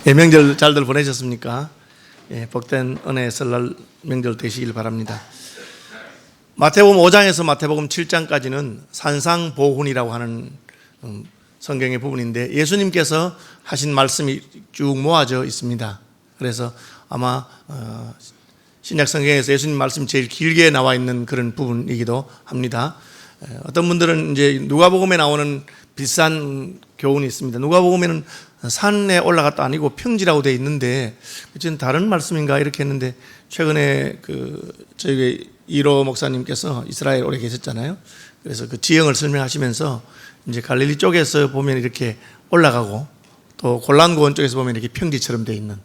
예, 명절 잘들 보내셨습니까? 예, 복된 은혜의 설날 명절 되시길 바랍니다. 마태복음 5장에서 마태복음 7장까지는 산상보훈이라고 하는 성경의 부분인데 예수님께서 하신 말씀이 쭉 모아져 있습니다. 그래서 아마 신약 성경에서 예수님 말씀이 제일 길게 나와 있는 그런 부분이기도 합니다. 어떤 분들은 이제 누가복음에 나오는 비슷한 교훈이 있습니다. 누가복음에는 산에 올라갔다 아니고 평지라고 되어 있는데 그건 다른 말씀인가 이렇게 했는데 최근에 저희 이로 목사님께서 이스라엘 오래 계셨잖아요. 그래서 그 지형을 설명하시면서 이제 갈릴리 쪽에서 보면 이렇게 올라가고 또 골란고원 쪽에서 보면 이렇게 평지처럼 되어 있는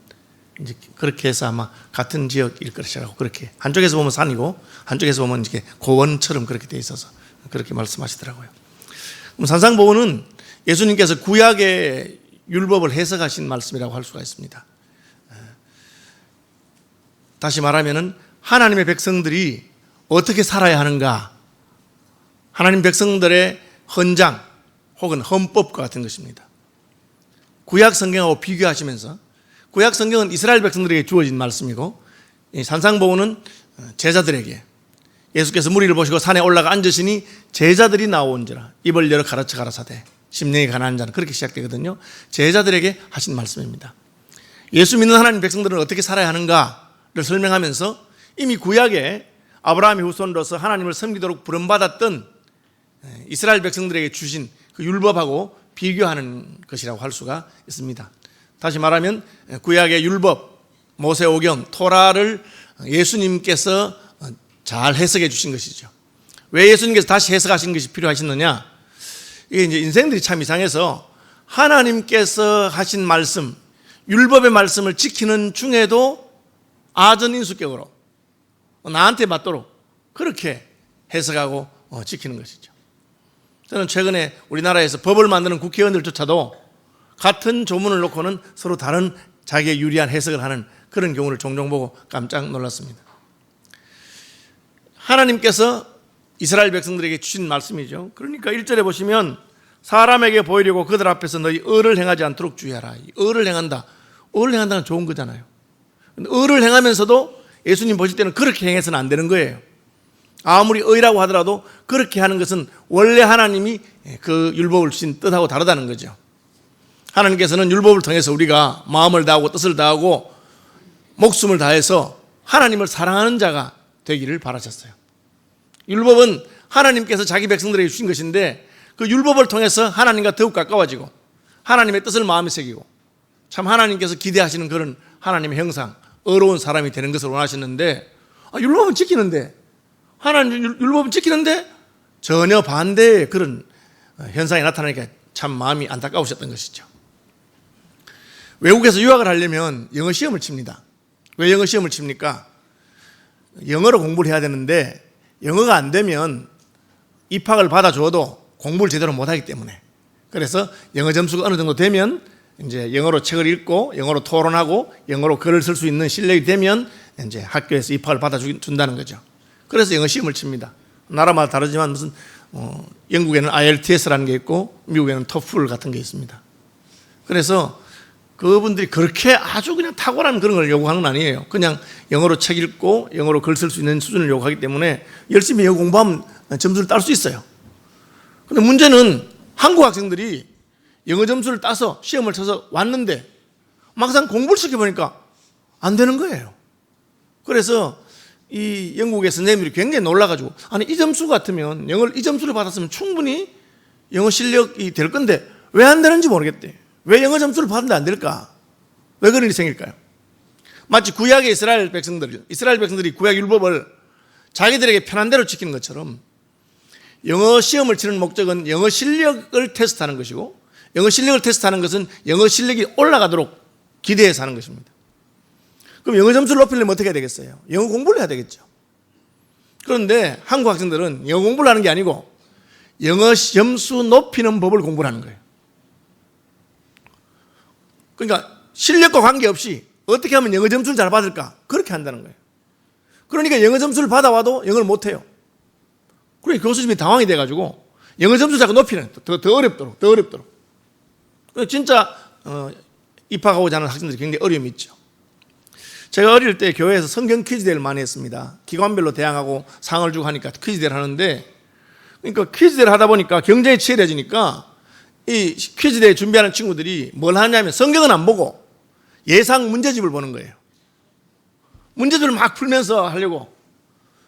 이제 그렇게 해서 아마 같은 지역일 것이라고 그렇게 한쪽에서 보면 산이고 한쪽에서 보면 이렇게 고원처럼 그렇게 되어 있어서 그렇게 말씀하시더라고요. 그럼 산상보훈은 예수님께서 구약의 율법을 해석하신 말씀이라고 할 수가 있습니다. 다시 말하면 하나님의 백성들이 어떻게 살아야 하는가, 하나님 백성들의 헌장 혹은 헌법과 같은 것입니다. 구약 성경하고 비교하시면서 구약 성경은 이스라엘 백성들에게 주어진 말씀이고 산상보훈은 제자들에게 예수께서 무리를 보시고 산에 올라가 앉으시니 제자들이 나온지라 입을 열어 가르쳐 가라사대 심령이 가난한 자는 그렇게 시작되거든요. 제자들에게 하신 말씀입니다. 예수 믿는 하나님 백성들은 어떻게 살아야 하는가를 설명하면서 이미 구약에 아브라함의 후손으로서 하나님을 섬기도록 부름받았던 이스라엘 백성들에게 주신 그 율법하고 비교하는 것이라고 할 수가 있습니다. 다시 말하면 구약의 율법, 모세오경, 토라를 예수님께서 잘 해석해 주신 것이죠. 왜 예수님께서 다시 해석하신 것이 필요하셨느냐? 이게 이제 인생들이 참 이상해서 하나님께서 하신 말씀, 율법의 말씀을 지키는 중에도 아전인수격으로 나한테 맞도록 그렇게 해석하고 지키는 것이죠. 저는 최근에 우리나라에서 법을 만드는 국회의원들조차도 같은 조문을 놓고는 서로 다른 자기의 유리한 해석을 하는 그런 경우를 종종 보고 깜짝 놀랐습니다. 하나님께서 이스라엘 백성들에게 주신 말씀이죠. 그러니까 1절에 보시면 사람에게 보이려고 그들 앞에서 너희 의를 행하지 않도록 주의하라. 의를 행한다. 의를 행한다는 좋은 거잖아요. 의를 행하면서도 예수님 보실 때는 그렇게 행해서는 안 되는 거예요. 아무리 의라고 하더라도 그렇게 하는 것은 원래 하나님이 그 율법을 주신 뜻하고 다르다는 거죠. 하나님께서는 율법을 통해서 우리가 마음을 다하고 뜻을 다하고 목숨을 다해서 하나님을 사랑하는 자가 되기를 바라셨어요. 율법은 하나님께서 자기 백성들에게 주신 것인데 그 율법을 통해서 하나님과 더욱 가까워지고 하나님의 뜻을 마음에 새기고 참 하나님께서 기대하시는 그런 하나님의 형상, 의로운 사람이 되는 것을 원하셨는데 율법은 지키는데 하나님 율법은 지키는데 전혀 반대의 그런 현상이 나타나니까 참 마음이 안타까우셨던 것이죠. 외국에서 유학을 하려면 영어 시험을 칩니다. 왜 영어 시험을 칩니까? 영어로 공부를 해야 되는데 영어가 안 되면 입학을 받아줘도 공부를 제대로 못하기 때문에 그래서 영어 점수가 어느 정도 되면 이제 영어로 책을 읽고 영어로 토론하고 영어로 글을 쓸 수 있는 실력이 되면 이제 학교에서 입학을 받아준다는 거죠. 그래서 영어 시험을 칩니다. 나라마다 다르지만 무슨 영국에는 IELTS라는 게 있고 미국에는 TOEFL 같은 게 있습니다. 그래서 그분들이 그렇게 아주 그냥 탁월한 그런 걸 요구하는 건 아니에요. 그냥 영어로 책 읽고 영어로 글 쓸 수 있는 수준을 요구하기 때문에 열심히 영어 공부하면 점수를 딸 수 있어요. 그런데 문제는 한국 학생들이 영어 점수를 따서 시험을 쳐서 왔는데 막상 공부를 시켜보니까 안 되는 거예요. 그래서 이 영국의 선생님들이 굉장히 놀라가지고 아니 이 점수 같으면 이 점수를 받았으면 충분히 영어 실력이 될 건데 왜 안 되는지 모르겠대. 왜 영어 점수를 받는데 안 될까? 왜 그런 일이 생길까요? 마치 구약의 이스라엘 백성들이 구약 율법을 자기들에게 편한 대로 지키는 것처럼 영어 시험을 치는 목적은 영어 실력을 테스트하는 것이고 영어 실력을 테스트하는 것은 영어 실력이 올라가도록 기대해서 하는 것입니다. 그럼 영어 점수를 높이려면 어떻게 해야 되겠어요? 영어 공부를 해야 되겠죠. 그런데 한국 학생들은 영어 공부를 하는 게 아니고 영어 점수 높이는 법을 공부를 하는 거예요. 그러니까 실력과 관계없이 어떻게 하면 영어 점수를 잘 받을까? 그렇게 한다는 거예요. 그러니까 영어 점수를 받아와도 영어를 못해요. 그러니까 교수님이 당황이 돼가지고 영어 점수 자꾸 높이는 더 어렵도록. 진짜 입학하고자 하는 학생들이 굉장히 어려움이 있죠. 제가 어릴 때 교회에서 성경 퀴즈 대회를 많이 했습니다. 기관별로 대항하고 상을 주고 하니까 퀴즈 대회를 하는데, 그러니까 퀴즈 대회를 하다 보니까 경쟁이 치열해지니까 이 퀴즈 대회 준비하는 친구들이 뭘 하냐면 성경은 안 보고 예상 문제집을 보는 거예요. 문제집을 막 풀면서 하려고.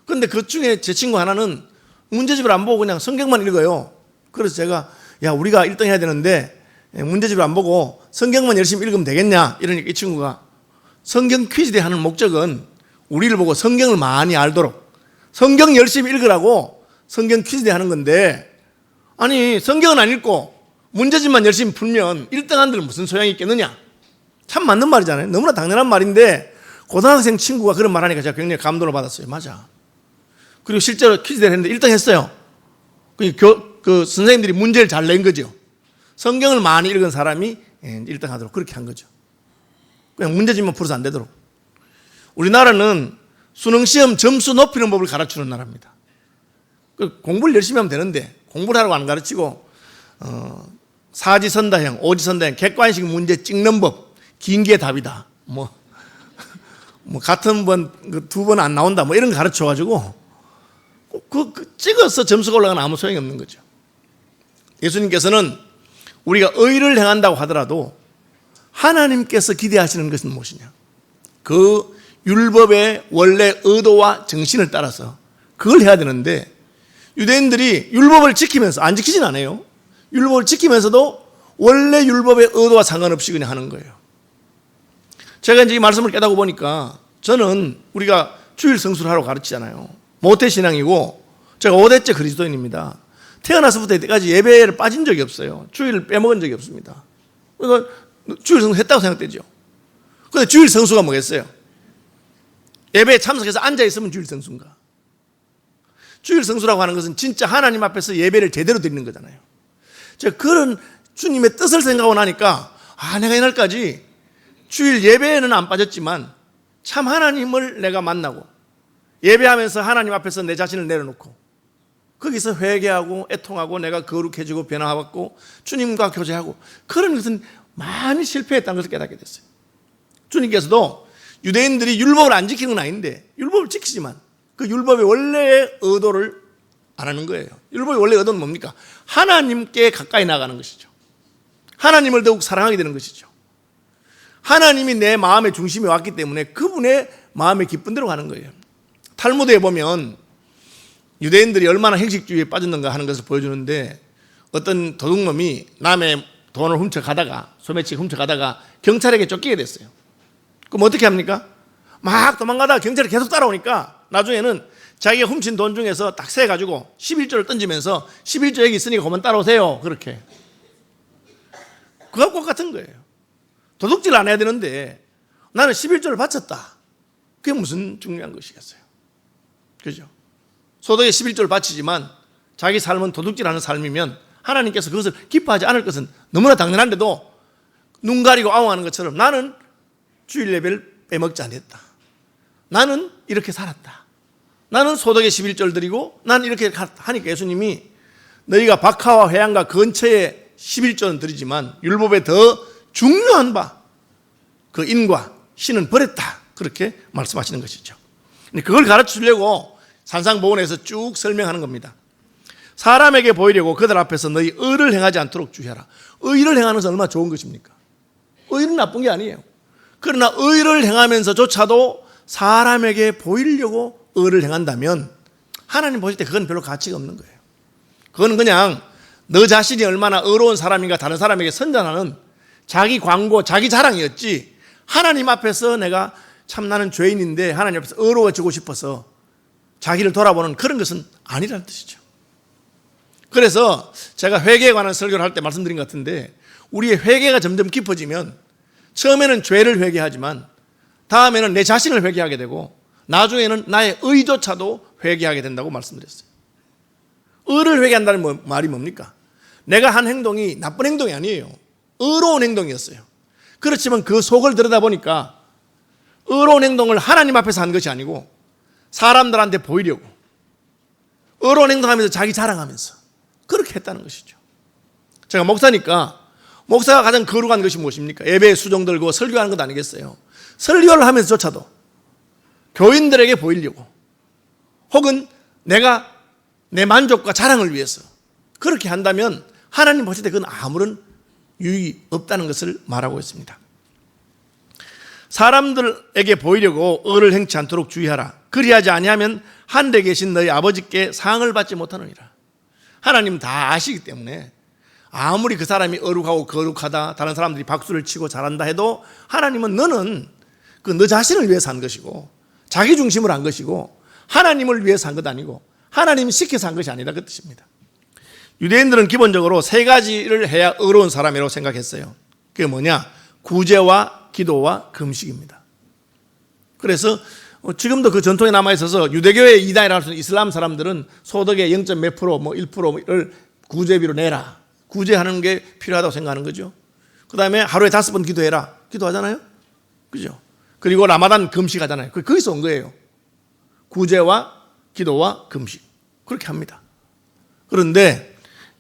그런데 그 중에 제 친구 하나는 문제집을 안 보고 그냥 성경만 읽어요. 그래서 제가 야, 우리가 1등 해야 되는데 문제집을 안 보고 성경만 열심히 읽으면 되겠냐 이러니까 이 친구가 성경 퀴즈 대회 하는 목적은 우리를 보고 성경을 많이 알도록 성경 열심히 읽으라고 성경 퀴즈 대회 하는 건데, 아니 성경은 안 읽고 문제집만 열심히 풀면 1등 한들 무슨 소용이 있겠느냐. 참 맞는 말이잖아요. 너무나 당연한 말인데 고등학생 친구가 그런 말하니까 제가 굉장히 감동을 받았어요. 맞아. 그리고 실제로 퀴즈 대회를 했는데 1등 했어요. 그 선생님들이 문제를 잘 낸 거죠. 성경을 많이 읽은 사람이 1등 하도록 그렇게 한 거죠. 그냥 문제집만 풀어서 안 되도록. 우리나라는 수능시험 점수 높이는 법을 가르치는 나라입니다. 공부를 열심히 하면 되는데 공부를 하라고 안 가르치고 사지선다형, 오지선다형, 객관식 문제 찍는 법, 긴 게 답이다. 뭐 같은 번, 2번 안 나온다. 뭐 이런 거 가르쳐가지고 찍어서 점수가 올라가는 아무 소용이 없는 거죠. 예수님께서는 우리가 의를 행한다고 하더라도 하나님께서 기대하시는 것은 무엇이냐? 그 율법의 원래 의도와 정신을 따라서 그걸 해야 되는데, 유대인들이 율법을 지키면서, 안 지키진 않아요. 율법을 지키면서도 원래 율법의 의도와 상관없이 그냥 하는 거예요. 제가 이제 이 말씀을 깨닫고 보니까 저는 우리가 주일 성수를 하러 가르치잖아요. 모태신앙이고 제가 5대째 그리스도인입니다. 태어나서부터 이때까지 예배를 빠진 적이 없어요. 주일을 빼먹은 적이 없습니다. 그러니까 주일 성수 했다고 생각되죠. 그런데 주일 성수가 뭐겠어요? 예배에 참석해서 앉아있으면 주일 성수인가? 주일 성수라고 하는 것은 진짜 하나님 앞에서 예배를 제대로 드리는 거잖아요. 제가 그런 주님의 뜻을 생각하고 나니까 내가 이날까지 주일 예배에는 안 빠졌지만 참 하나님을 내가 만나고 예배하면서 하나님 앞에서 내 자신을 내려놓고 거기서 회개하고 애통하고 내가 거룩해지고 변화받고 주님과 교제하고 그런 것은 많이 실패했다는 것을 깨닫게 됐어요. 주님께서도 유대인들이 율법을 안 지키는 건 아닌데 율법을 지키지만 그 율법의 원래의 의도를 안 하는 거예요. 율법의 원래 의도는 뭡니까? 하나님께 가까이 나가는 것이죠. 하나님을 더욱 사랑하게 되는 것이죠. 하나님이 내 마음의 중심에 왔기 때문에 그분의 마음의 기쁜 대로 가는 거예요. 탈무드에 보면 유대인들이 얼마나 형식주의에 빠졌는가 하는 것을 보여주는데, 어떤 도둑놈이 남의 돈을 훔쳐가다가, 소매치기 훔쳐가다가 경찰에게 쫓기게 됐어요. 그럼 어떻게 합니까? 막 도망가다가 경찰이 계속 따라오니까 나중에는 자기가 훔친 돈 중에서 딱 세가지고 11조를 던지면서 11조 여기 있으니까 그만 따라오세요. 그렇게. 그거 똑같은 거예요. 도둑질 안 해야 되는데 나는 11조를 바쳤다. 그게 무슨 중요한 것이겠어요? 그죠? 소득의 11조를 바치지만 자기 삶은 도둑질하는 삶이면 하나님께서 그것을 기뻐하지 않을 것은 너무나 당연한데도 눈 가리고 아웅하는 것처럼 나는 주일 예배를 빼먹지 않았다. 나는 이렇게 살았다. 나는 소득의 11조를 드리고 나는 이렇게 하니까 예수님이 너희가 박하와 회양과 근처에 11조는 드리지만 율법에 더 중요한 바 그 인과 신은 버렸다. 그렇게 말씀하시는 것이죠. 그걸 가르쳐 주려고 산상보훈에서 쭉 설명하는 겁니다. 사람에게 보이려고 그들 앞에서 너희 의를 행하지 않도록 주의하라. 의를 행하는 것은 얼마나 좋은 것입니까? 의는 나쁜 게 아니에요. 그러나 의를 행하면서조차도 사람에게 보이려고 의를 행한다면 하나님 보실 때 그건 별로 가치가 없는 거예요. 그거는 그냥 너 자신이 얼마나 의로운 사람인가 다른 사람에게 선전하는 자기 광고, 자기 자랑이었지, 하나님 앞에서 내가 참 나는 죄인인데 하나님 앞에서 의로워지고 싶어서 자기를 돌아보는 그런 것은 아니라는 뜻이죠. 그래서 제가 회개에 관한 설교를 할 때 말씀드린 것 같은데, 우리의 회개가 점점 깊어지면 처음에는 죄를 회개하지만 다음에는 내 자신을 회개하게 되고 나중에는 나의 의조차도 회개하게 된다고 말씀드렸어요. 의를 회개한다는 말이 뭡니까? 내가 한 행동이 나쁜 행동이 아니에요. 의로운 행동이었어요. 그렇지만 그 속을 들여다보니까 의로운 행동을 하나님 앞에서 한 것이 아니고 사람들한테 보이려고 의로운 행동하면서 자기 자랑하면서 그렇게 했다는 것이죠. 제가 목사니까 목사가 가장 거룩한 것이 무엇입니까? 예배에 수종 들고 설교하는 것 아니겠어요? 설교를 하면서조차도 교인들에게 보이려고 혹은 내가 내 만족과 자랑을 위해서 그렇게 한다면 하나님 보실 때 그건 아무런 유익이 없다는 것을 말하고 있습니다. 사람들에게 보이려고 의를 행치 않도록 주의하라. 그리하지 아니하면 하늘에 계신 너희 아버지께 상을 받지 못하느니라. 하나님 다 아시기 때문에 아무리 그 사람이 어룩하고 거룩하다, 다른 사람들이 박수를 치고 잘한다 해도 하나님은 너는 그 너 자신을 위해서 한 것이고 자기 중심으로 한 것이고 하나님을 위해서 한 것 아니고 하나님이 시켜서 한 것이 아니다 그 뜻입니다. 유대인들은 기본적으로 세 가지를 해야 의로운 사람이라고 생각했어요. 그게 뭐냐? 구제와 기도와 금식입니다. 그래서 지금도 그 전통에 남아있어서 유대교의 이단이라고 할 수 있는 이슬람 사람들은 소득의 0. 몇 프로, 1%를 구제비로 내라. 구제하는 게 필요하다고 생각하는 거죠. 그 다음에 하루에 5번 기도해라. 기도하잖아요. 그죠? 그리고 라마단 금식하잖아요. 거기서 온 거예요. 구제와 기도와 금식. 그렇게 합니다. 그런데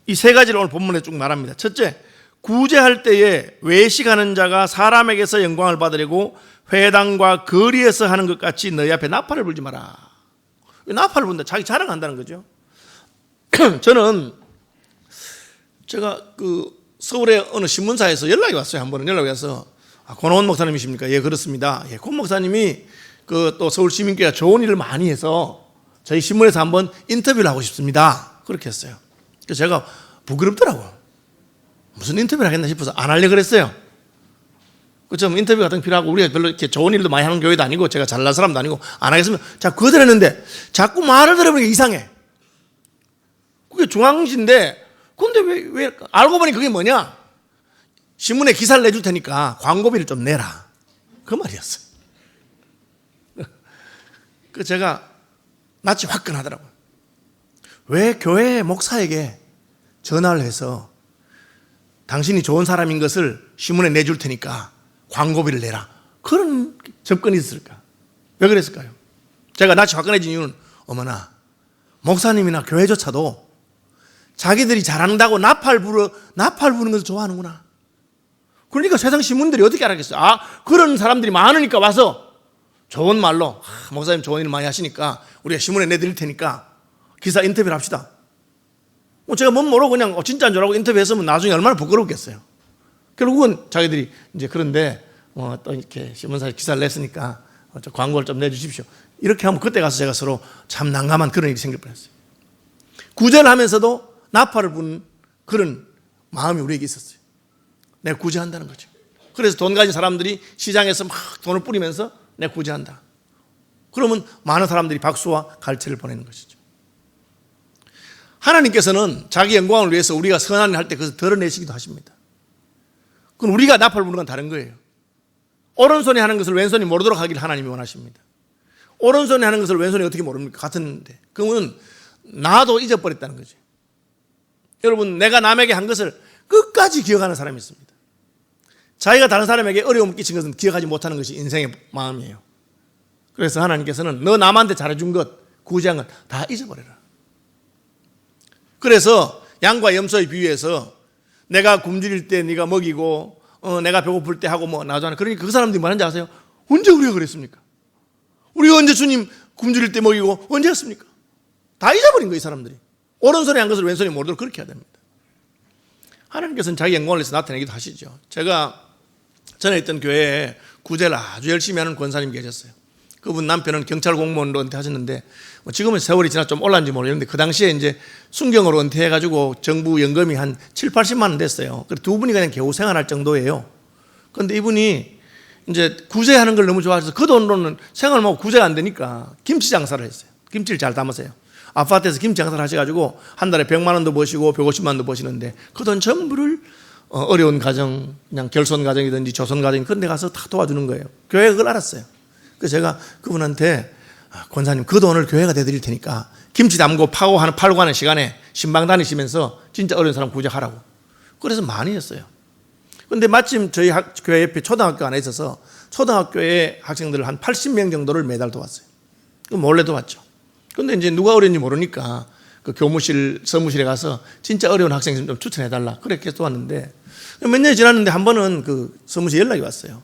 이 세 가지를 오늘 본문에 쭉 말합니다. 첫째, 구제할 때에 외식하는 자가 사람에게서 영광을 받으려고 회당과 거리에서 하는 것 같이 너희 앞에 나팔을 불지 마라. 왜 나팔을 분다? 자기 자랑한다는 거죠. 저는 제가 그 서울의 어느 신문사에서 연락이 왔어요. 한 번은 연락이 와서 권호원 목사님이십니까? 예, 그렇습니다. 예, 권 목사님이 그 또 서울 시민교회가 좋은 일을 많이 해서 저희 신문에서 한번 인터뷰를 하고 싶습니다. 그렇게 했어요. 그래서 제가 부끄럽더라고요. 무슨 인터뷰를 하겠나 싶어서 안 하려고 그랬어요. 그렇죠? 인터뷰 같은 거 필요하고 우리가 별로 이렇게 좋은 일도 많이 하는 교회도 아니고 제가 잘난 사람도 아니고 안 하겠으면 자, 그거 했는데 자꾸 말을 들어보니까 이상해. 그게 중앙지인데 근데 왜 알고 보니 그게 뭐냐? 신문에 기사를 내줄 테니까 광고비를 좀 내라. 그 말이었어요. 그 제가 낯이 화끈하더라고요. 왜 교회 목사에게 전화를 해서 당신이 좋은 사람인 것을 신문에 내줄 테니까 광고비를 내라. 그런 접근이 있을까? 왜 그랬을까요? 제가 낯이 화끈해진 이유는 어머나 목사님이나 교회조차도 자기들이 잘한다고 나팔 부는 것을 좋아하는구나. 그러니까 세상 신문들이 어떻게 알았겠어요? 그런 사람들이 많으니까 와서 좋은 말로 목사님 좋은 일 많이 하시니까 우리가 신문에 내드릴 테니까 기사 인터뷰를 합시다. 제가 뭔 모르고 그냥 진짜인 줄 알고 인터뷰했으면 나중에 얼마나 부끄럽겠어요. 결국은 자기들이 이제 그런데 또 이렇게 신문사에 기사를 냈으니까 광고를 좀 내주십시오. 이렇게 하면 그때 가서 제가 서로 참 난감한 그런 일이 생길 뻔했어요. 구제를 하면서도 나팔을 부는 그런 마음이 우리에게 있었어요. 내가 구제한다는 거죠. 그래서 돈 가진 사람들이 시장에서 막 돈을 뿌리면서 내가 구제한다. 그러면 많은 사람들이 박수와 갈채를 보내는 것이죠. 하나님께서는 자기 영광을 위해서 우리가 선한 일 할 때 그것을 드러내시기도 하십니다. 그건 우리가 나팔 부는 건 다른 거예요. 오른손이 하는 것을 왼손이 모르도록 하기를 하나님이 원하십니다. 오른손이 하는 것을 왼손이 어떻게 모릅니까? 같은데. 그러면 나도 잊어버렸다는 거죠. 여러분, 내가 남에게 한 것을 끝까지 기억하는 사람이 있습니다. 자기가 다른 사람에게 어려움 끼친 것은 기억하지 못하는 것이 인생의 마음이에요. 그래서 하나님께서는 너 남한테 잘해준 것, 구제한 것 다 잊어버려라. 그래서 양과 염소의 비유에서 내가 굶주릴 때 네가 먹이고 내가 배고플 때 하고 나잖아요. 그러니까 그 사람들이 뭐하는지 아세요? 언제 우리가 그랬습니까? 우리가 언제 주님 굶주릴 때 먹이고 언제 했습니까? 다 잊어버린 거예요, 이 사람들이. 오른손에 한 것을 왼손이 모르도록 그렇게 해야 됩니다. 하나님께서는 자기 영광을 위해서 나타내기도 하시죠. 제가 전에 있던 교회에 구제를 아주 열심히 하는 권사님이 계셨어요. 그분 남편은 경찰 공무원으로 은퇴하셨는데 지금은 세월이 지나 좀 올랐는지 모르겠는데 그 당시에 이제 순경으로 은퇴해가지고 정부 연금이 한 7, 80만 원 됐어요. 그래서 두 분이 그냥 겨우 생활할 정도예요. 그런데 이분이 이제 구제하는 걸 너무 좋아해서 그 돈으로는 생활을 하고 구제가 안 되니까 김치 장사를 했어요. 김치를 잘 담으세요. 아파트에서 김치 장사를 하셔가지고 한 달에 100만 원도 버시고 150만 원도 버시는데 그 돈 전부를 어려운 가정, 그냥 결손 가정이든지 조선 가정 그런 데 가서 다 도와주는 거예요. 교회가 그걸 알았어요. 그래서 제가 그분한테 권사님 그 돈을 교회가 대드릴 테니까 김치 담고 팔고 하는 시간에 신방 다니시면서 진짜 어려운 사람 구제하라고. 그래서 많이 했어요. 그런데 마침 저희 교회 옆에 초등학교 안에 있어서 초등학교의 학생들을 한 80명 정도를 매달 도왔어요. 몰래 도왔죠. 그런데 이제 누가 어려운지 모르니까 그 교무실, 서무실에 가서 진짜 어려운 학생 좀 추천해달라. 그렇게 계속 왔는데 몇 년이 지났는데 한 번은 그 서무실 연락이 왔어요.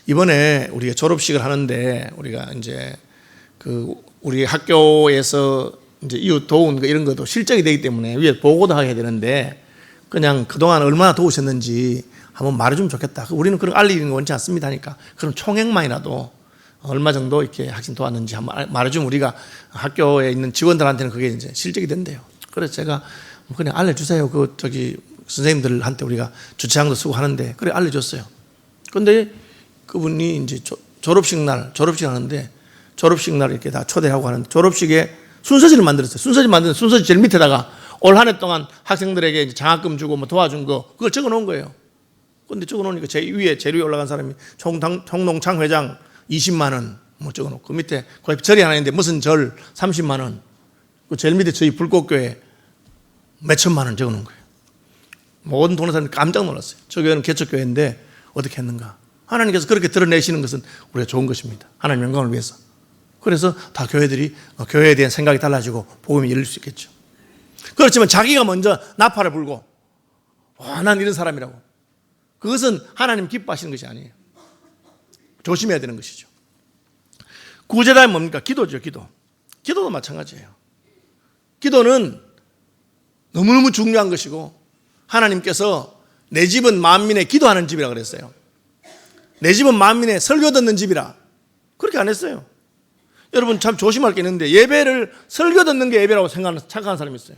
이번에 우리가 졸업식을 하는데 우리가 이제 그 우리 학교에서 이제 이웃 도운 거 이런 것도 실적이 되기 때문에 위에 보고도 하게 되는데 그냥 그동안 얼마나 도우셨는지 한번 말해주면 좋겠다. 우리는 그런 알리는 거 원치 않습니다 하니까 그럼 총액만이라도 얼마 정도 이렇게 학생 도왔는지 한번 말해주면 우리가 학교에 있는 직원들한테는 그게 이제 실적이 된대요. 그래서 제가 그냥 알려주세요. 그 저기 선생님들한테 우리가 주차장도 쓰고 하는데 그래 알려줬어요. 그런데 그분이 이제 졸업식 하는데 졸업식 날 이렇게 다 초대하고 하는데 졸업식에 순서지를 만들었어요. 순서지 제일 밑에다가 올 한 해 동안 학생들에게 이제 장학금 주고 뭐 도와준 거 그걸 적어 놓은 거예요. 그런데 적어 놓으니까 제일 위에 올라간 사람이 총농창 회장 20만 원 뭐 적어 놓고 그 밑에 거기 절이 하나 있는데 무슨 절 30만 원. 그 제일 밑에 저희 불꽃교회 몇 천만 원 적어 놓은 거예요. 모든 동네 사람들이 깜짝 놀랐어요. 저 교회는 개척교회인데 어떻게 했는가. 하나님께서 그렇게 드러내시는 것은 우리가 좋은 것입니다. 하나님 영광을 위해서. 그래서 다 교회들이 교회에 대한 생각이 달라지고 복음이 열릴 수 있겠죠. 그렇지만 자기가 먼저 나팔을 불고 난 이런 사람이라고. 그것은 하나님 기뻐하시는 것이 아니에요. 조심해야 되는 것이죠. 구제다는 뭡니까? 기도죠. 기도도 마찬가지예요. 기도는 너무너무 중요한 것이고 하나님께서 내 집은 만민의 기도하는 집이라 그랬어요. 내 집은 만민의 설교 듣는 집이라 그렇게 안 했어요. 여러분 참 조심할 게 있는데 예배를 설교 듣는 게 예배라고 착각하는 사람이 있어요.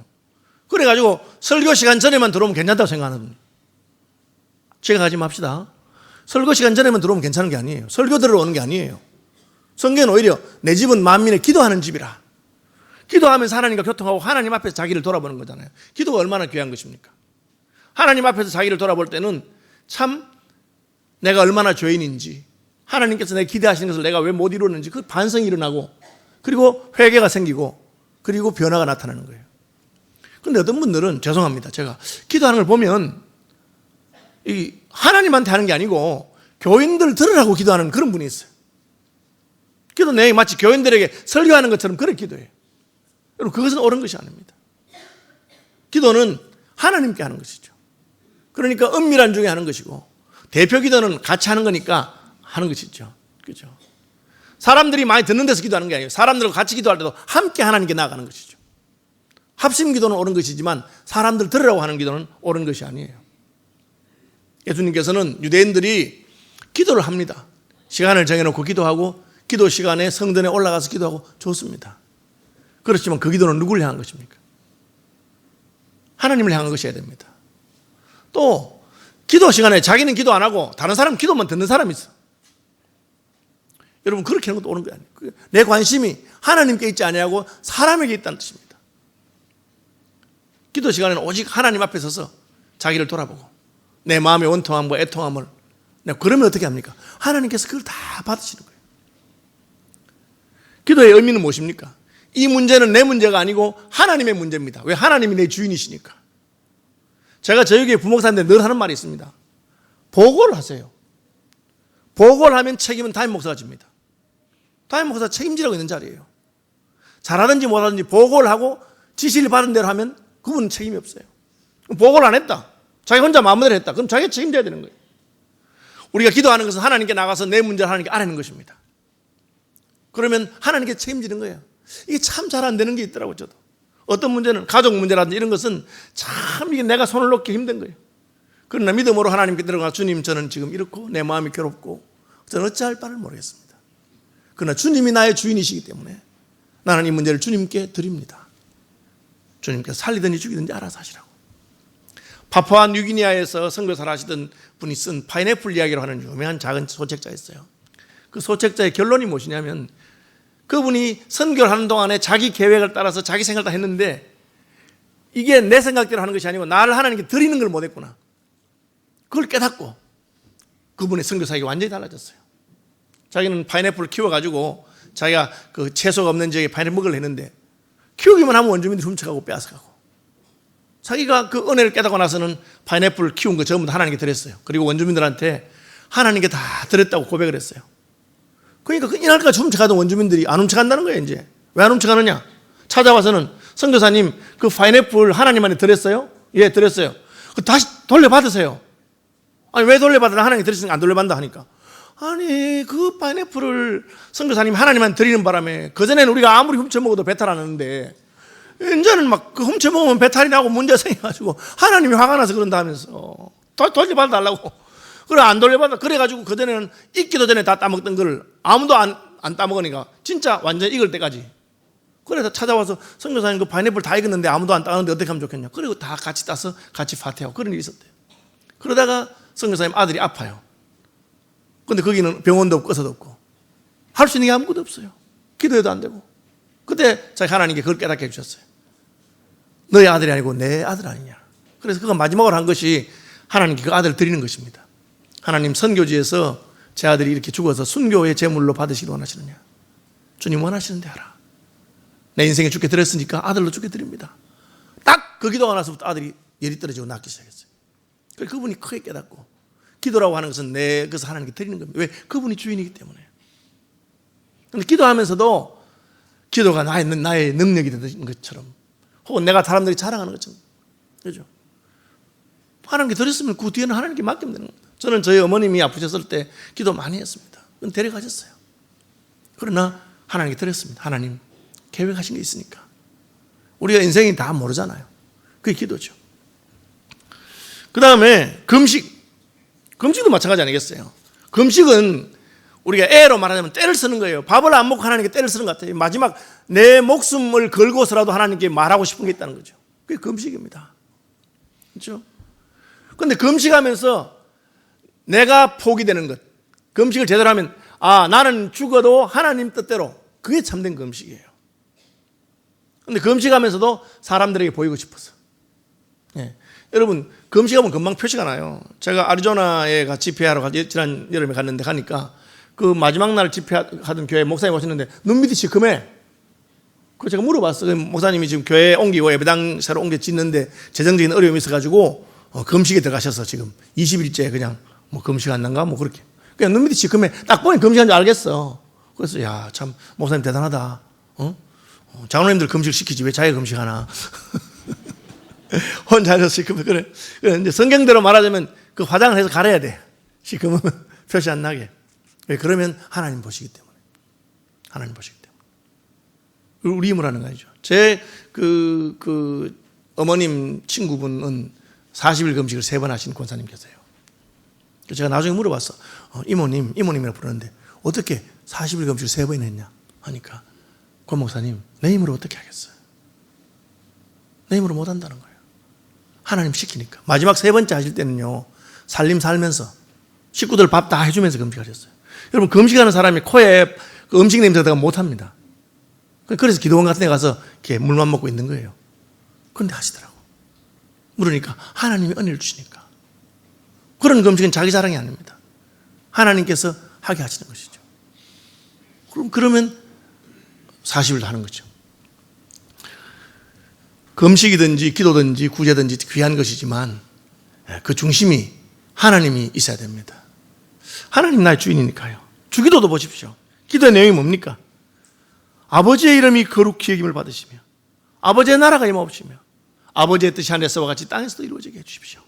그래가지고 설교 시간 전에만 들어오면 괜찮다고 생각하는 분이. 제가 가지 맙시다. 설교 시간 전에만 들어오면 괜찮은 게 아니에요. 설교 들으러 오는 게 아니에요. 성경은 오히려 내 집은 만민의 기도하는 집이라. 기도하면서 하나님과 교통하고 하나님 앞에서 자기를 돌아보는 거잖아요. 기도가 얼마나 귀한 것입니까? 하나님 앞에서 자기를 돌아볼 때는 참 내가 얼마나 죄인인지 하나님께서 내가 기대하시는 것을 내가 왜 못 이루었는지 그 반성이 일어나고 그리고 회개가 생기고 그리고 변화가 나타나는 거예요. 그런데 어떤 분들은 죄송합니다. 제가 기도하는 걸 보면 이 하나님한테 하는 게 아니고 교인들 들으라고 기도하는 그런 분이 있어요. 기도 내용이 마치 교인들에게 설교하는 것처럼 그렇게 기도해요. 여러분 그것은 옳은 것이 아닙니다. 기도는 하나님께 하는 것이죠. 그러니까 은밀한 중에 하는 것이고 대표 기도는 같이 하는 거니까 하는 것이죠. 그렇죠? 사람들이 많이 듣는 데서 기도하는 게 아니에요. 사람들과 같이 기도할 때도 함께 하나님께 나아가는 것이죠. 합심 기도는 옳은 것이지만 사람들 들으라고 하는 기도는 옳은 것이 아니에요. 예수님께서는 유대인들이 기도를 합니다. 시간을 정해놓고 기도하고 기도 시간에 성전에 올라가서 기도하고 좋습니다. 그렇지만 그 기도는 누구를 향한 것입니까? 하나님을 향한 것이어야 됩니다. 또 기도 시간에 자기는 기도 안 하고 다른 사람 기도만 듣는 사람이 있어. 여러분 그렇게 하는 것도 옳은 거 아니에요. 내 관심이 하나님께 있지 아니하고 사람에게 있다는 뜻입니다. 기도 시간에는 오직 하나님 앞에 서서 자기를 돌아보고 내 마음의 원통함과 애통함을 그러면 어떻게 합니까? 하나님께서 그걸 다 받으시는 거예요. 기도의 의미는 무엇입니까? 이 문제는 내 문제가 아니고 하나님의 문제입니다. 왜? 하나님이 내 주인이시니까. 제가 저희 교회 부목사님들 늘 하는 말이 있습니다. 보고를 하세요. 보고를 하면 책임은 담임 목사가 집니다. 담임 목사가 책임지라고 있는 자리예요. 잘하든지 못하든지 보고를 하고 지시를 받은 대로 하면 그분은 책임이 없어요. 보고를 안 했다. 자기 혼자 마음대로 했다. 그럼 자기가 책임져야 되는 거예요. 우리가 기도하는 것은 하나님께 나가서 내 문제를 하나님께 아뢰는 것입니다. 그러면 하나님께 책임지는 거예요. 이게 참 잘 안 되는 게 있더라고요. 저도. 어떤 문제는 가족 문제라든지 이런 것은 참 이게 내가 손을 놓기 힘든 거예요. 그러나 믿음으로 하나님께 들어가 주님 저는 지금 이렇고 내 마음이 괴롭고 저는 어찌할 바를 모르겠습니다. 그러나 주님이 나의 주인이시기 때문에 나는 이 문제를 주님께 드립니다. 주님께서 살리든지 죽이든지 알아서 하시라고. 파푸아 뉴기니아에서 선교사를 하시던 분이 쓴 파인애플 이야기로 하는 유명한 작은 소책자가 있어요. 그 소책자의 결론이 무엇이냐면 그분이 선교를 하는 동안에 자기 계획을 따라서 자기 생각을 다 했는데 이게 내 생각대로 하는 것이 아니고 나를 하나님께 드리는 걸 못했구나. 그걸 깨닫고 그분의 선교사역이 완전히 달라졌어요. 자기는 파인애플을 키워가지고 자기가 그 채소가 없는 지역에 파인애플 먹으려 했는데 키우기만 하면 원주민들이 훔쳐가고 빼앗아가고 자기가 그 은혜를 깨닫고 나서는 파인애플 키운 거 전부 다 하나님께 드렸어요. 그리고 원주민들한테 하나님께 다 드렸다고 고백을 했어요. 그러니까 이날까지 훔쳐가던 원주민들이 안 훔쳐간다는 거예요. 이제 왜 안 훔쳐가느냐? 찾아와서는 선교사님 그 파인애플 하나님한테 드렸어요? 예, 드렸어요. 다시 돌려받으세요. 아니 왜 돌려받으라? 하나님이 드렸으니까 안 돌려받는다 하니까. 아니 그 파인애플을 선교사님 하나님한테 드리는 바람에 그전에는 우리가 아무리 훔쳐먹어도 배탈 안 나는데 이제는 막 그 훔쳐먹으면 배탈이 나고 문제 생겨가지고 하나님이 화가 나서 그런다 하면서 돌려받아달라고. 그래 안 돌려받아. 그래가지고 그전에는 익기도 전에 다 따먹던 걸 아무도 안 따먹으니까 진짜 완전 익을 때까지. 그래서 찾아와서 선교사님 그 파인애플 다 익었는데 아무도 안 따는데 어떻게 하면 좋겠냐. 그리고 다 같이 따서 같이 파티하고 그런 일이 있었대요. 그러다가 선교사님 아들이 아파요. 근데 거기는 병원도 없고 의사도 없고 할 수 있는 게 아무것도 없어요. 기도해도 안 되고. 그때 자기 하나님께 그걸 깨닫게 해주셨어요. 너의 아들이 아니고 내 아들 아니냐. 그래서 그가 마지막으로 한 것이 하나님께 그 아들을 드리는 것입니다. 하나님, 선교지에서 제 아들이 이렇게 죽어서 순교의 제물로 받으시길 원하시느냐. 주님 원하시는데 하라. 내 인생에 죽게 드렸으니까 아들로 죽게 드립니다. 딱 그 기도가 나서부터 아들이 열이 떨어지고 낫기 시작했어요. 그래서 그분이 크게 깨닫고 기도라고 하는 것은 내 것을 하나님께 드리는 겁니다. 왜? 그분이 주인이기 때문에. 근데 기도하면서도 기도가 나의 능력이 되는 것처럼 혹은 내가 사람들이 자랑하는 것처럼. 그죠? 하나님께 드렸으면 그 뒤에는 하나님께 맡기면 되는 겁니다. 저는 저희 어머님이 아프셨을 때 기도 많이 했습니다. 그건 데려가셨어요. 그러나 하나님께 드렸습니다. 하나님 계획하신 게 있으니까. 우리가 인생이 다 모르잖아요. 그게 기도죠. 그 다음에 금식도 마찬가지 아니겠어요? 금식은 우리가 애로 말하자면 때를 쓰는 거예요. 밥을 안 먹고 하나님께 때를 쓰는 것 같아요. 마지막 내 목숨을 걸고서라도 하나님께 말하고 싶은 게 있다는 거죠. 그게 금식입니다. 그렇죠? 그런데 금식하면서 내가 포기되는 것, 금식을 제대로 하면 나는 죽어도 하나님 뜻대로, 그게 참된 금식이에요. 그런데 금식하면서도 사람들에게 보이고 싶어서. 예. 여러분 금식하면 금방 표시가 나요. 제가 아리조나에 집회하러 지난 여름에 갔는데 가니까 그 마지막 날 집회하던 교회 목사님 오셨는데 눈밑이 시커매. 그래서 제가 물어봤어요. 목사님이 지금 교회 옮기고 예배당 새로 옮겨 짓는데 재정적인 어려움이 있어가지고 금식에 들어가셔서 지금 20일째 그냥 뭐 금식 안 난가 뭐 그렇게. 그냥 눈밑이 시커매. 딱 보니 금식한 줄 알겠어. 그래서 야, 참 목사님 대단하다. 장로님들 금식 시키지 왜 자기가 금식하나. 혼자 앉아서 시커면 그래. 이제 성경대로 말하자면 그 화장을 해서 가려야 돼. 시커면 표시 안 나게. 왜? 그러면 하나님 보시기 때문에. 하나님 보시기 때문에. 우리 힘을 하는 거 아니죠. 제 어머님 친구분은 40일 금식을 3번 하신 권사님 계세요. 제가 나중에 물어봤어. 이모님이라고 부르는데 어떻게 40일 금식을 3번 했냐 하니까 권 목사님 내 힘으로 어떻게 하겠어요? 내 힘으로 못 한다는 거예요. 하나님 시키니까. 마지막 3번째 하실 때는요, 살림 살면서 식구들 밥 다 해주면서 금식하셨어요. 여러분 금식하는 사람이 코에 그 음식 냄새가 못 합니다. 그래서 기도원 같은 데 가서 이렇게 물만 먹고 있는 거예요. 그런데 하시더라고. 물으니까 하나님이 은혜를 주시니까. 그런 금식은 자기 자랑이 아닙니다. 하나님께서 하게 하시는 것이죠. 그러면 40일 하는 거죠. 금식이든지 기도든지 구제든지 귀한 것이지만 그 중심이 하나님이 있어야 됩니다. 하나님 나의 주인이니까요. 주기도도 보십시오. 기도의 내용이 뭡니까? 아버지의 이름이 거룩히 여김을 받으시며 아버지의 나라가 임하옵시며 아버지의 뜻이 하늘에서와 같이 땅에서도 이루어지게 해주십시오.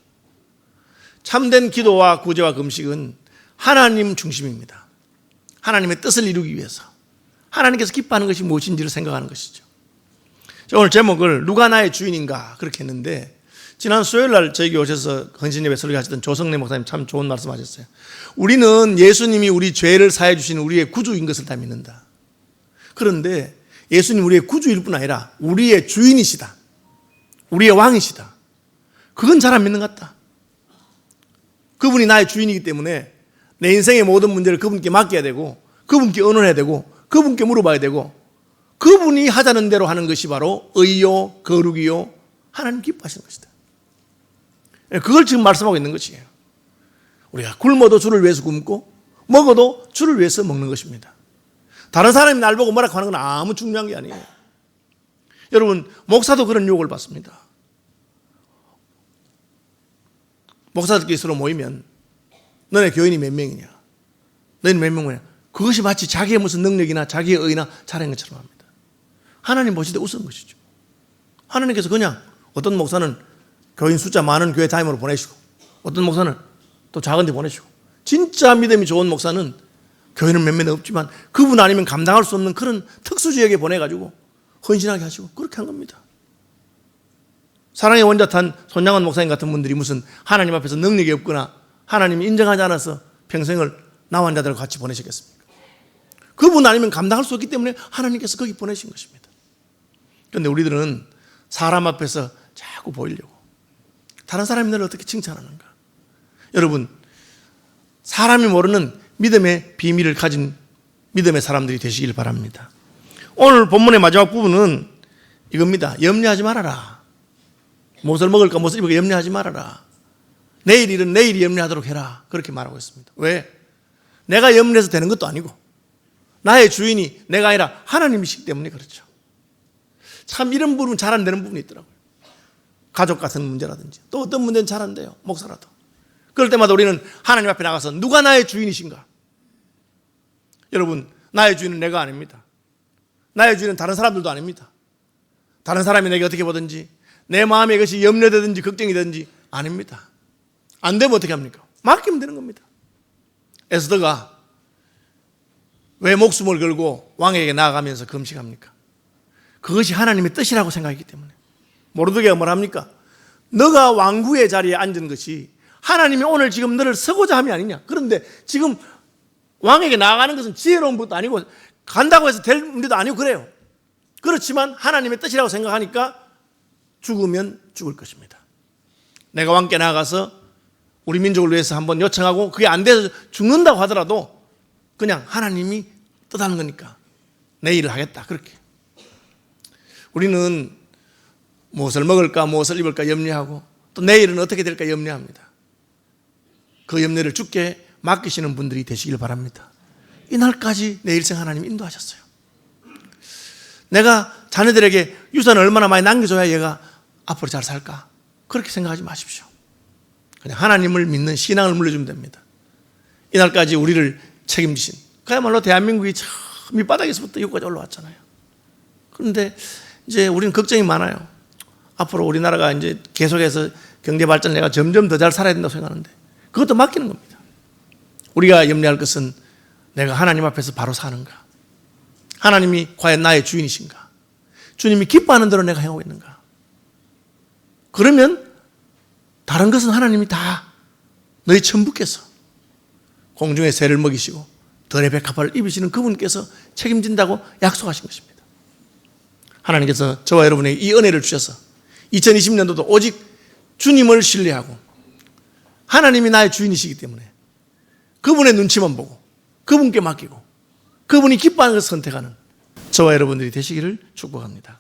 참된 기도와 구제와 금식은 하나님 중심입니다. 하나님의 뜻을 이루기 위해서 하나님께서 기뻐하는 것이 무엇인지를 생각하는 것이죠. 오늘 제목을 누가 나의 주인인가 그렇게 했는데 지난 수요일날 저희 교회 오셔서 헌신예배 설교하시던 조성래 목사님 참 좋은 말씀 하셨어요. 우리는 예수님이 우리 죄를 사해 주시는 우리의 구주인 것을 다 믿는다. 그런데 예수님 우리의 구주일 뿐 아니라 우리의 주인이시다. 우리의 왕이시다. 그건 잘 안 믿는 것 같다. 그분이 나의 주인이기 때문에 내 인생의 모든 문제를 그분께 맡겨야 되고 그분께 의논해야 되고 그분께 물어봐야 되고 그분이 하자는 대로 하는 것이 바로 의요 거룩이요 하나님 기뻐하시는 것이다. 그걸 지금 말씀하고 있는 것이에요. 우리가 굶어도 주를 위해서 굶고 먹어도 주를 위해서 먹는 것입니다. 다른 사람이 날 보고 뭐라고 하는 건 아무 중요한 게 아니에요. 여러분 목사도 그런 유혹을 받습니다. 목사들끼리 서로 모이면 너네 교인이 몇 명이냐 너희는 몇 명이냐 그것이 마치 자기의 무슨 능력이나 자기의 의나 잘하는 것처럼 합니다. 하나님 보실 때 우스운 것이죠. 하나님께서 그냥 어떤 목사는 교인 숫자 많은 교회 다임으로 보내시고 어떤 목사는 또 작은 데 보내시고 진짜 믿음이 좋은 목사는 교회는 몇몇 없지만 그분 아니면 감당할 수 없는 그런 특수 지역에 보내가지고 헌신하게 하시고 그렇게 한 겁니다. 사랑의 원자탄 손양원 목사님 같은 분들이 무슨 하나님 앞에서 능력이 없거나 하나님이 인정하지 않아서 평생을 나 환자들과 같이 보내셨겠습니까? 그분 아니면 감당할 수 없기 때문에 하나님께서 거기 보내신 것입니다. 그런데 우리들은 사람 앞에서 자꾸 보이려고 다른 사람이 너를 어떻게 칭찬하는가? 여러분, 사람이 모르는 믿음의 비밀을 가진 믿음의 사람들이 되시길 바랍니다. 오늘 본문의 마지막 부분은 이겁니다. 염려하지 말아라. 무엇을 먹을까 무엇을 입을까 염려하지 말아라. 내일 일은 내일이 염려하도록 해라. 그렇게 말하고 있습니다. 왜? 내가 염려해서 되는 것도 아니고 나의 주인이 내가 아니라 하나님이시기 때문에 그렇죠. 참 이런 부분은 잘 안 되는 부분이 있더라고요. 가족 같은 문제라든지 또 어떤 문제는 잘 안 돼요. 목사라도. 그럴 때마다 우리는 하나님 앞에 나가서 누가 나의 주인이신가? 여러분, 나의 주인은 내가 아닙니다. 나의 주인은 다른 사람들도 아닙니다. 다른 사람이 내게 어떻게 보든지 내 마음에 이것이 염려되든지 걱정이 되든지 아닙니다. 안 되면 어떻게 합니까? 맡기면 되는 겁니다. 에스더가 왜 목숨을 걸고 왕에게 나아가면서 금식합니까? 그것이 하나님의 뜻이라고 생각했기 때문에. 모르드게가 뭘 합니까? 너가 왕후의 자리에 앉은 것이 하나님이 오늘 지금 너를 서고자 함이 아니냐. 그런데 지금 왕에게 나아가는 것은 지혜로운 것도 아니고 간다고 해서 될 문제도 아니고 그래요. 그렇지만 하나님의 뜻이라고 생각하니까 죽으면 죽을 것입니다. 내가 왕께 나아가서 우리 민족을 위해서 한번 요청하고 그게 안 돼서 죽는다고 하더라도 그냥 하나님이 뜻하는 거니까 내 일을 하겠다. 그렇게. 우리는 무엇을 먹을까 무엇을 입을까 염려하고 또 내일은 어떻게 될까 염려합니다. 그 염려를 주께 맡기시는 분들이 되시길 바랍니다. 이날까지 내 일생 하나님 인도하셨어요. 내가 자녀들에게 유산을 얼마나 많이 남겨줘야 얘가 앞으로 잘 살까? 그렇게 생각하지 마십시오. 그냥 하나님을 믿는 신앙을 물려주면 됩니다. 이날까지 우리를 책임지신 그야말로 대한민국이 참 밑바닥에서부터 여기까지 올라왔잖아요. 그런데 이제 우리는 걱정이 많아요. 앞으로 우리나라가 이제 계속해서 경제 발전을 내가 점점 더 잘 살아야 된다고 생각하는데 그것도 맡기는 겁니다. 우리가 염려할 것은 내가 하나님 앞에서 바로 사는가? 하나님이 과연 나의 주인이신가? 주님이 기뻐하는 대로 내가 행하고 있는가? 그러면 다른 것은 하나님이 다 너희 천부께서 공중의 새를 먹이시고 들의 백합화를 입으시는 그분께서 책임진다고 약속하신 것입니다. 하나님께서 저와 여러분에게 이 은혜를 주셔서 2020년도도 오직 주님을 신뢰하고 하나님이 나의 주인이시기 때문에 그분의 눈치만 보고 그분께 맡기고 그분이 기뻐하는 것을 선택하는 저와 여러분들이 되시기를 축복합니다.